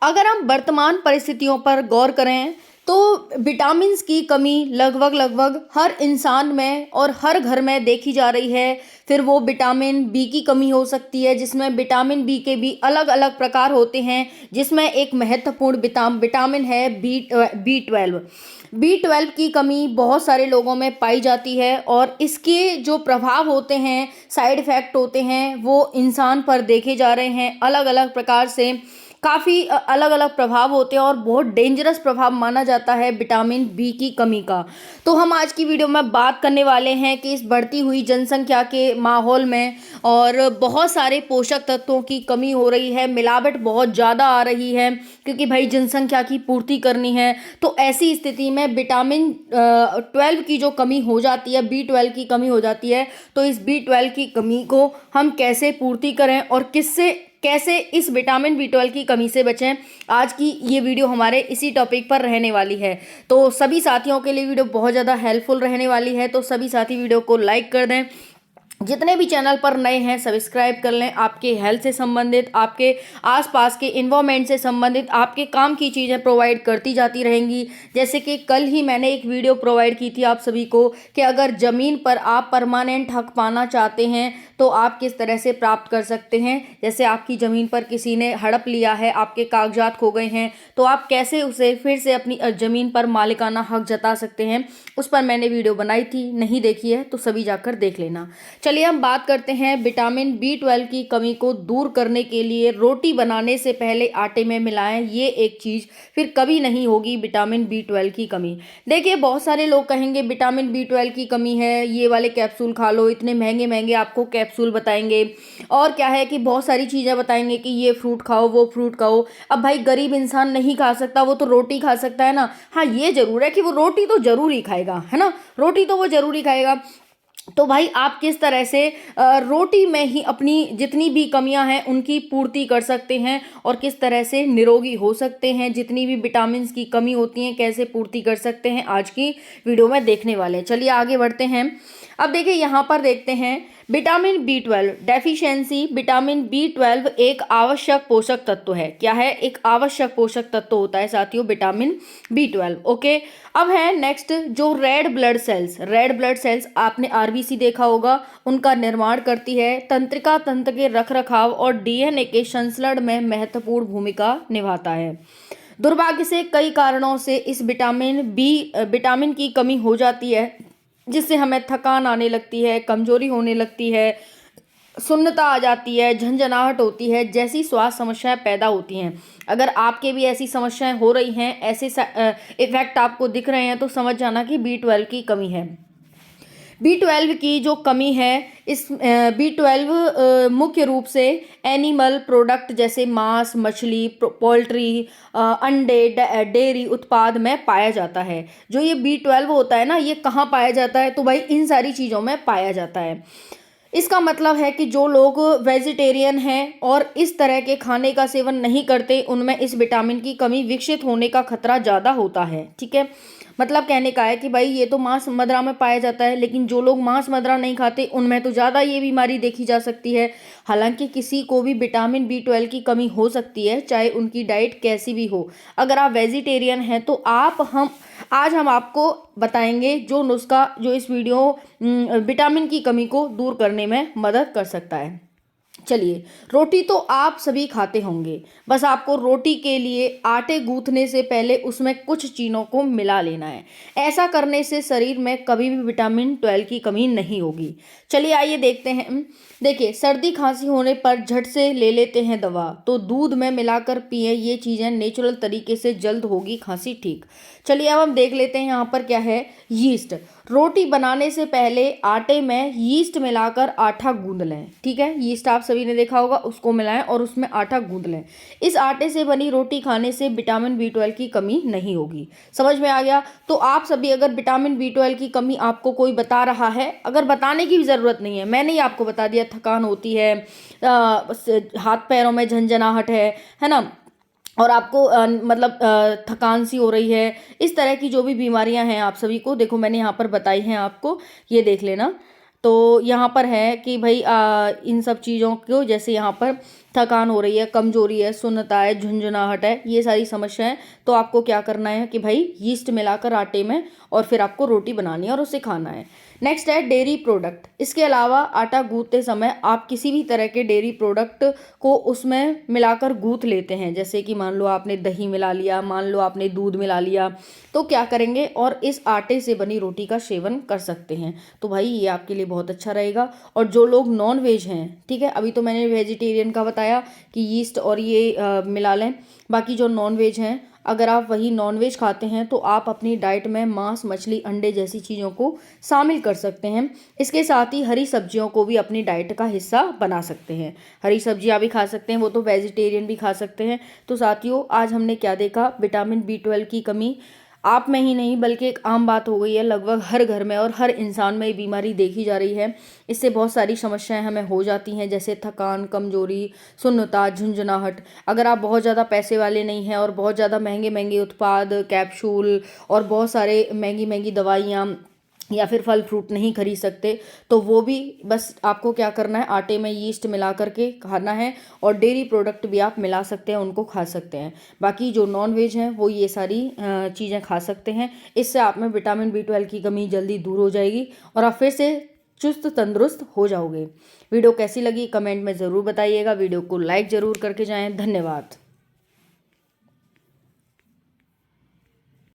अगर हम वर्तमान परिस्थितियों पर गौर करें तो विटामिन्स की कमी लगभग हर इंसान में और हर घर में देखी जा रही है। फिर वो विटामिन बी की कमी हो सकती है, जिसमें विटामिन बी के भी अलग अलग प्रकार होते हैं, जिसमें एक महत्वपूर्ण विटामिन है बी 12। बी 12 की कमी बहुत सारे लोगों में पाई जाती है और इसके जो प्रभाव होते हैं, साइड इफ़ेक्ट होते हैं, वो इंसान पर देखे जा रहे हैं अलग अलग प्रकार से। काफ़ी अलग अलग प्रभाव होते हैं और बहुत डेंजरस प्रभाव माना जाता है विटामिन बी की कमी का। तो हम आज की वीडियो में बात करने वाले हैं कि इस बढ़ती हुई जनसंख्या के माहौल में और बहुत सारे पोषक तत्वों की कमी हो रही है, मिलावट बहुत ज़्यादा आ रही है, क्योंकि भाई जनसंख्या की पूर्ति करनी है। तो ऐसी स्थिति में विटामिन 12 की जो कमी हो जाती है, बी 12 की कमी हो जाती है, तो इस बी 12 की कमी को हम कैसे पूर्ति करें और कैसे इस विटामिन बी 12 की कमी से बचें, आज की ये वीडियो हमारे इसी टॉपिक पर रहने वाली है। तो सभी साथियों के लिए वीडियो बहुत ज़्यादा हेल्पफुल रहने वाली है, तो सभी साथी वीडियो को लाइक कर दें। जितने भी चैनल पर नए हैं सब्सक्राइब कर लें। आपके हेल्थ से संबंधित, आपके आसपास के इन्वायरमेंट से संबंधित, आपके काम की चीज़ें प्रोवाइड करती जाती रहेंगी। जैसे कि कल ही मैंने एक वीडियो प्रोवाइड की थी आप सभी को कि अगर ज़मीन पर आप परमानेंट हक पाना चाहते हैं तो आप किस तरह से प्राप्त कर सकते हैं। जैसे आपकी ज़मीन पर किसी ने हड़प लिया है, आपके कागजात खो गए हैं, तो आप कैसे उसे फिर से अपनी ज़मीन पर मालिकाना हक जता सकते हैं, उस पर मैंने वीडियो बनाई थी। नहीं देखी है तो सभी जाकर देख लेना। चलिए हम बात करते हैं विटामिन बी 12 की कमी को दूर करने के लिए रोटी बनाने से पहले आटे में मिलाएं, ये एक चीज़, फिर कभी नहीं होगी विटामिन बी 12 की कमी। देखिए बहुत सारे लोग कहेंगे विटामिन बी 12 की कमी है, ये वाले कैप्सूल खा लो, इतने महंगे महंगे आपको कैप्सूल बताएंगे और क्या है कि बहुत सारी चीज़ें बताएंगे कि ये फ्रूट खाओ, वो फ्रूट खाओ। अब भाई गरीब इंसान नहीं खा सकता, वो तो रोटी खा सकता है ना। हाँ ये जरूर है कि वो रोटी तो जरूर ही खाएगा, है ना, रोटी तो वो जरूर ही खाएगा। तो भाई आप किस तरह से रोटी में ही अपनी जितनी भी कमियां हैं उनकी पूर्ति कर सकते हैं और किस तरह से निरोगी हो सकते हैं, जितनी भी विटामिन्स की कमी होती हैं कैसे पूर्ति कर सकते हैं, आज की वीडियो में देखने वाले हैं। चलिए आगे बढ़ते हैं। अब देखिए यहाँ पर देखते हैं vitamin B 12 deficiency. Vitamin B 12 एक आवश्यक पोषक तत्व है। क्या है? एक आवश्यक पोषक तत्व होता है साथियों विटामिन बी 12। ओके, अब है नेक्स्ट जो रेड ब्लड सेल्स आपने आरबीसी देखा होगा, उनका निर्माण करती है, तंत्रिका तंत्र के रखरखाव और डीएनए के संश्लेषण में महत्वपूर्ण भूमिका निभाता है। दुर्भाग्य से कई कारणों से इस विटामिन की कमी हो जाती है, जिससे हमें थकान आने लगती है, कमजोरी होने लगती है, सुन्नता आ जाती है, झंझनाहट होती है, जैसी स्वास्थ्य समस्याएं पैदा होती हैं। अगर आपके भी ऐसी समस्याएं हो रही हैं, ऐसे इफेक्ट आपको दिख रहे हैं, तो समझ जाना कि बी 12 की कमी है। बी 12 की जो कमी है, इस बी 12 मुख्य रूप से एनिमल प्रोडक्ट जैसे मांस, मछली, पोल्ट्री, अंडे, डेयरी उत्पाद में पाया जाता है। जो ये बी 12 होता है ना, ये कहाँ पाया जाता है? तो भाई इन सारी चीज़ों में पाया जाता है। इसका मतलब है कि जो लोग वेजिटेरियन हैं और इस तरह के खाने का सेवन नहीं करते, उनमें इस विटामिन की कमी विकसित होने का खतरा ज़्यादा होता है। ठीक है, मतलब कहने का है कि भाई ये तो मांस मदिरा में पाया जाता है, लेकिन जो लोग मांस मदिरा नहीं खाते उनमें तो ज़्यादा ये बीमारी देखी जा सकती है। हालांकि किसी को भी विटामिन बी 12 की कमी हो सकती है, चाहे उनकी डाइट कैसी भी हो। अगर आप वेजिटेरियन हैं तो आज हम आपको बताएंगे जो नुस्खा जो इस वीडियो विटामिन की कमी को दूर करने में मदद कर सकता है। चलिए, रोटी तो आप सभी खाते होंगे, बस आपको रोटी के लिए आटे गूंथने से पहले उसमें कुछ चीज़ों को मिला लेना है। ऐसा करने से शरीर में कभी भी विटामिन 12 की कमी नहीं होगी। चलिए आइए देखते हैं। देखिए, सर्दी खांसी होने पर झट से ले लेते हैं दवा, तो दूध में मिलाकर पिए, ये चीज़ें नेचुरल तरीके से जल्द होगी खांसी ठीक। चलिए अब हम देख लेते हैं यहाँ पर क्या है। यीस्ट, रोटी बनाने से पहले आटे में यीस्ट मिलाकर आटा गूंद लें। ठीक है, यीस्ट आप सभी ने देखा होगा, उसको मिलाएं और उसमें आटा गूंद लें। इस आटे से बनी रोटी खाने से विटामिन बी 12 की कमी नहीं होगी। समझ में आ गया? तो आप सभी अगर विटामिन बी 12 की कमी आपको कोई बता रहा है, अगर बताने की भी ज़रूरत नहीं है, मैंने ही आपको बता दिया, थकान होती है, हाथ पैरों में झंझनाहट है ना, और आपको थकान सी हो रही है, इस तरह की जो भी बीमारियां हैं आप सभी को, देखो मैंने यहाँ पर बताई हैं आपको, ये देख लेना। तो यहाँ पर है कि भाई इन सब चीज़ों को, जैसे यहाँ पर थकान हो रही है, कमजोरी है, सुन्नता है, झुंझुनाहट है, ये सारी समस्याएं, तो आपको क्या करना है कि भाई यीस्ट मिलाकर आटे में और फिर आपको रोटी बनानी है और उसे खाना है। नेक्स्ट है डेयरी प्रोडक्ट। इसके अलावा आटा गूंथते समय आप किसी भी तरह के डेयरी प्रोडक्ट को उसमें मिलाकर गूंथ लेते हैं, जैसे कि मान लो आपने दही मिला लिया, मान लो आपने दूध मिला लिया, तो क्या करेंगे और इस आटे से बनी रोटी का सेवन कर सकते हैं। तो भाई ये आपके लिए बहुत अच्छा रहेगा। और जो लोग नॉन वेज हैं, ठीक है, अभी तो मैंने वेजिटेरियन का बताया कि यीस्ट और ये मिला लें, बाकी जो नॉन वेज हैं, अगर आप वही नॉन वेज खाते हैं तो आप अपनी डाइट में मांस, मछली, अंडे जैसी चीज़ों को शामिल कर सकते हैं। इसके साथ ही हरी सब्जियों को भी अपनी डाइट का हिस्सा बना सकते हैं। हरी सब्जियां भी खा सकते हैं, वो तो वेजिटेरियन भी खा सकते हैं। तो साथियों, आज हमने क्या देखा, विटामिन B12 की कमी आप में ही नहीं बल्कि एक आम बात हो गई है, लगभग हर घर में और हर इंसान में ये बीमारी देखी जा रही है। इससे बहुत सारी समस्याएं हमें हो जाती हैं, जैसे थकान, कमजोरी, सुन्नता, झुंझुनाहट। अगर आप बहुत ज़्यादा पैसे वाले नहीं हैं और बहुत ज़्यादा महंगे महंगे उत्पाद, कैप्सूल और बहुत सारे महंगी महंगी दवाइयाँ या फिर फल फ्रूट नहीं खरीद सकते, तो वो भी बस आपको क्या करना है, आटे में यीस्ट मिला करके खाना है और डेयरी प्रोडक्ट भी आप मिला सकते हैं, उनको खा सकते हैं। बाकी जो नॉन वेज हैं वो ये सारी चीज़ें खा सकते हैं। इससे आप में विटामिन B12 की कमी जल्दी दूर हो जाएगी और आप फिर से चुस्त तंदुरुस्त हो जाओगे। वीडियो कैसी लगी कमेंट में ज़रूर बताइएगा। वीडियो को लाइक ज़रूर करके जाएँ। धन्यवाद।